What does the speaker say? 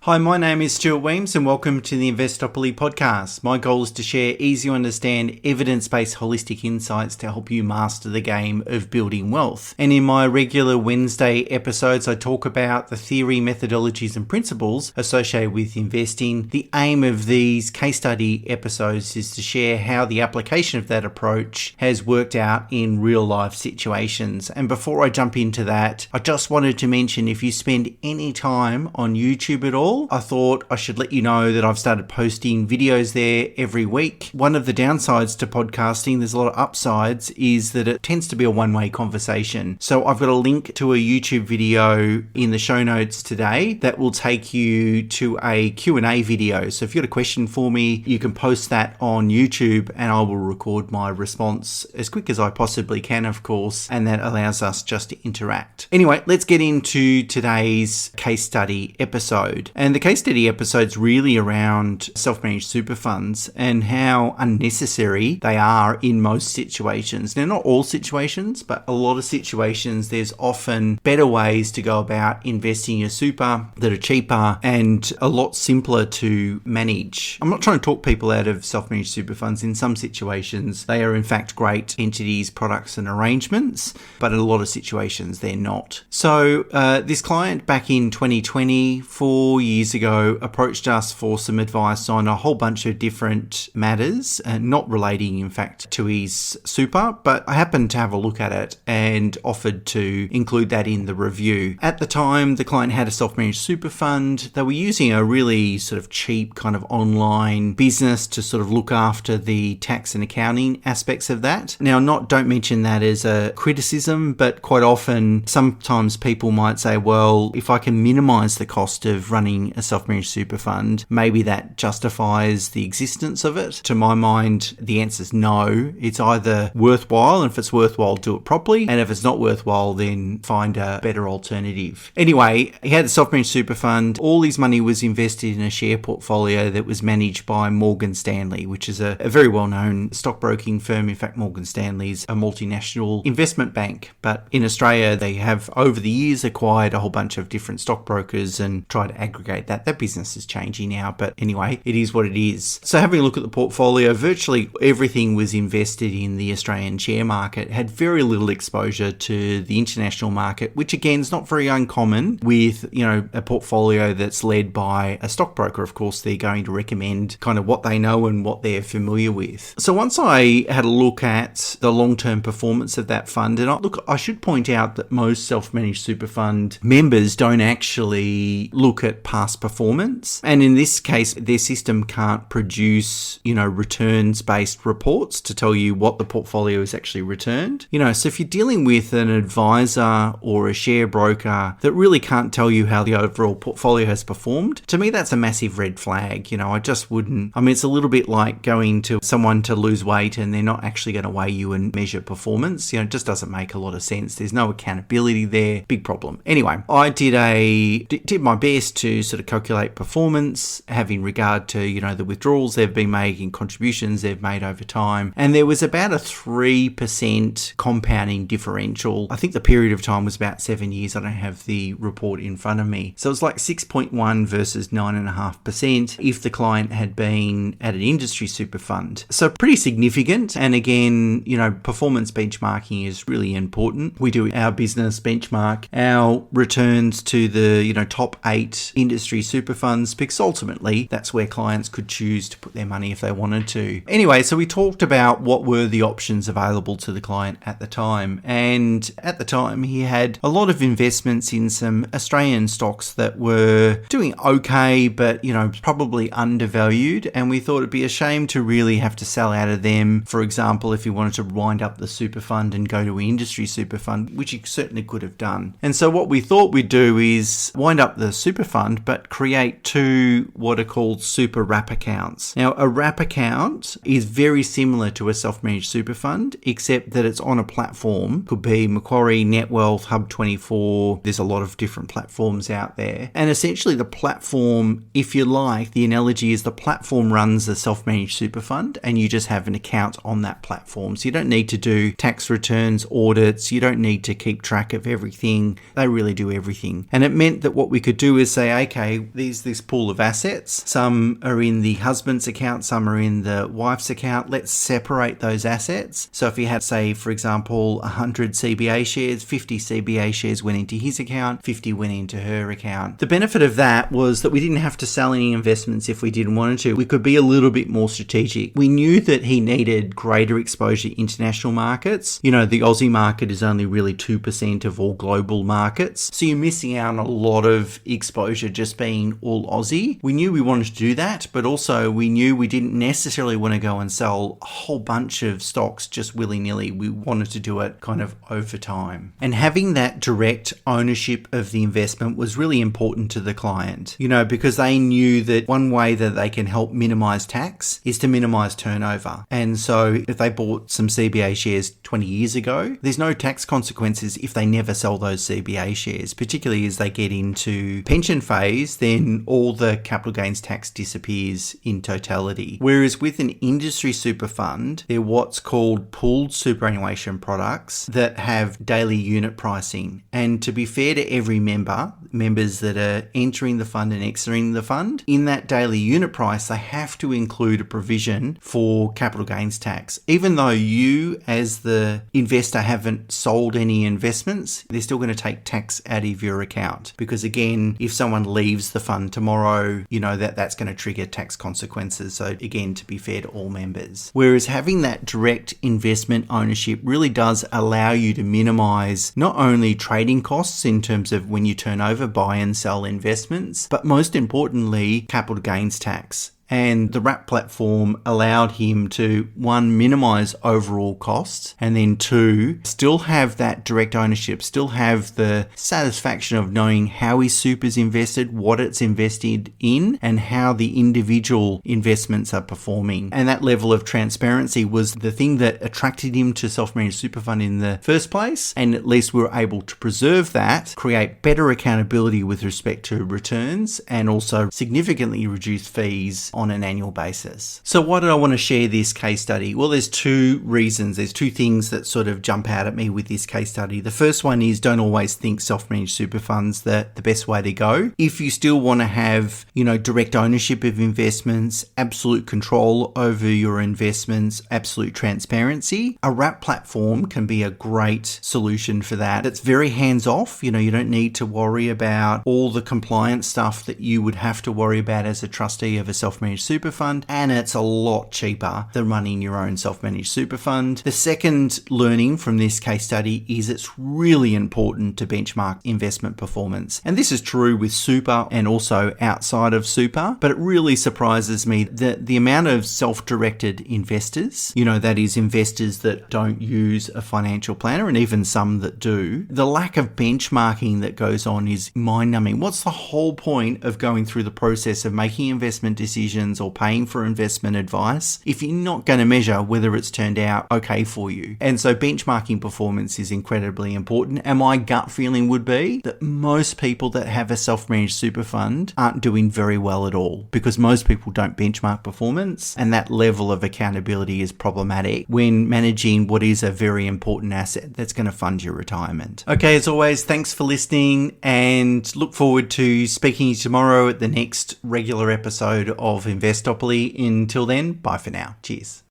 Hi, my name is Stuart Weems and welcome to the Investopoly podcast. My goal is to share easy to understand evidence-based holistic insights to help you master the game of building wealth. And in my regular Wednesday episodes, I talk about the theory, methodologies and principles associated with investing. The aim of these case study episodes is to share how the application of that approach has worked out in real life situations. And before I jump into that, I just wanted to mention if you spend any time on YouTube at all, I thought I should let you know that I've started posting videos there every week. One of the downsides to podcasting, there's a lot of upsides, is that it tends to be a one-way conversation. So I've got a link to a YouTube video in the show notes today that will take you to a Q&A video. So if you've got a question for me, you can post that on YouTube and I will record my response as quick as I possibly can, of course, and that allows us just to interact. Anyway, let's get into today's case study episode. And the case study episode's really around self-managed super funds and how unnecessary they are in most situations. Now, not all situations, but a lot of situations, there's often better ways to go about investing your super that are cheaper and a lot simpler to manage. I'm not trying to talk people out of self-managed super funds. In some situations, they are in fact great entities, products and arrangements, but in a lot of situations, they're not. So this client back in 2020, 4 years ago, approached us for some advice on a whole bunch of different matters, not relating in fact to his super, but I happened to have a look at it and offered to include that in the review. At the time, the client had a self-managed super fund. They were using a really sort of cheap kind of online business to sort of look after the tax and accounting aspects of that. Now, don't mention that as a criticism, but quite often, sometimes people might say, well, if I can minimize the cost of running a self-managed super fund, maybe that justifies the existence of it. To my mind, the answer is no. It's either worthwhile, and if it's worthwhile, do it properly, and if it's not worthwhile, then find a better alternative. Anyway, he had a self-managed super fund. All his money was invested in a share portfolio that was managed by Morgan Stanley, which is a very well-known stockbroking firm. In fact, Morgan Stanley is a multinational investment bank, but in Australia, they have over the years acquired a whole bunch of different stockbrokers and tried to aggregate that. That business is changing now, but anyway, it is what it is. So having a look at the portfolio, virtually everything was invested in the Australian share market, had very little exposure to the international market, which again is not very uncommon with, a portfolio that's led by a stockbroker. Of course, they're going to recommend kind of what they know and what they're familiar with. So once I had a look at the long-term performance of that fund, and I should point out that most self-managed super fund members don't actually look at past performance. And in this case, their system can't produce, returns-based reports to tell you what the portfolio is actually returned. So if you're dealing with an advisor or a share broker that really can't tell you how the overall portfolio has performed, to me, that's a massive red flag. I just wouldn't. It's a little bit like going to someone to lose weight and they're not actually going to weigh you and measure performance. It just doesn't make a lot of sense. There's no accountability there. Big problem. Anyway, I did my best to sort of calculate performance, having regard to, the withdrawals they've been making, contributions they've made over time. And there was about a 3% compounding differential. I think the period of time was about 7 years. I don't have the report in front of me. So it's like 6.1 versus 9.5% if the client had been at an industry super fund. So pretty significant. And again, performance benchmarking is really important. We do our business benchmark our returns to the, top 8 industry super funds, because ultimately that's where clients could choose to put their money if they wanted to. Anyway, so we talked about what were the options available to the client at the time. And at the time, he had a lot of investments in some Australian stocks that were doing okay, but, probably undervalued. And we thought it'd be a shame to really have to sell out of them. For example, if he wanted to wind up the super fund and go to an industry super fund, which he certainly could have done. And so what we thought we'd do is wind up the super fund, but create 2 what are called super wrap accounts. Now, a wrap account is very similar to a self-managed super fund, except that it's on a platform. Could be Macquarie, Netwealth, Hub24. There's a lot of different platforms out there. And essentially the platform, if you like, the analogy is the platform runs the self-managed super fund and you just have an account on that platform. So you don't need to do tax returns, audits. You don't need to keep track of everything. They really do everything. And it meant that what we could do is say, okay, there's this pool of assets. Some are in the husband's account, some are in the wife's account. Let's separate those assets. So if you had, say, for example, 100 CBA shares, 50 CBA shares went into his account, 50 went into her account. The benefit of that was that we didn't have to sell any investments if we didn't want to. We could be a little bit more strategic. We knew that he needed greater exposure to international markets. You know, the Aussie market is only really 2% of all global markets. So you're missing out on a lot of exposure just being all Aussie. We knew we wanted to do that, but also we knew we didn't necessarily want to go and sell a whole bunch of stocks just willy-nilly. We wanted to do it kind of over time. And having that direct ownership of the investment was really important to the client, you know, because they knew that one way that they can help minimize tax is to minimize turnover. And so if they bought some CBA shares 20 years ago, there's no tax consequences if they never sell those CBA shares, particularly as they get into pension phase, then all the capital gains tax disappears in totality. Whereas with an industry super fund, they're what's called pooled superannuation products that have daily unit pricing. And to be fair to every members that are entering the fund and exiting the fund, in that daily unit price, they have to include a provision for capital gains tax. Even though you as the investor haven't sold any investments, they're still going to take tax out of your account. Because again, if someone leaves the fund tomorrow, you know that's going to trigger tax consequences. So again, to be fair to all members. Whereas having that direct investment ownership really does allow you to minimize not only trading costs in terms of when you turn over, buy and sell investments, but most importantly, capital gains tax. And the Wrap platform allowed him to, one, minimize overall costs, and then two, still have that direct ownership, still have the satisfaction of knowing how his super's invested, what it's invested in, and how the individual investments are performing. And that level of transparency was the thing that attracted him to self-managed super fund in the first place. And at least we were able to preserve that, create better accountability with respect to returns, and also significantly reduce fees on an annual basis. So why did I want to share this case study? Well, there's two reasons. There's two things that sort of jump out at me with this case study. The first one is don't always think self-managed super funds the best way to go. If you still want to have, you know, direct ownership of investments, absolute control over your investments, absolute transparency, a Wrap platform can be a great solution for that. It's very hands-off. You know, you don't need to worry about all the compliance stuff that you would have to worry about as a trustee of a self-managed super fund, and it's a lot cheaper than running your own self-managed super fund. The second learning from this case study is it's really important to benchmark investment performance. And this is true with super and also outside of super, but it really surprises me that the amount of self-directed investors, you know, that is investors that don't use a financial planner and even some that do, the lack of benchmarking that goes on is mind-numbing. What's the whole point of going through the process of making investment decisions or paying for investment advice if you're not going to measure whether it's turned out okay for you? And so benchmarking performance is incredibly important. And my gut feeling would be that most people that have a self-managed super fund aren't doing very well at all, because most people don't benchmark performance, and that level of accountability is problematic when managing what is a very important asset that's going to fund your retirement. Okay, as always, thanks for listening, and look forward to speaking to you tomorrow at the next regular episode of Investopoly. Until then, bye for now. Cheers.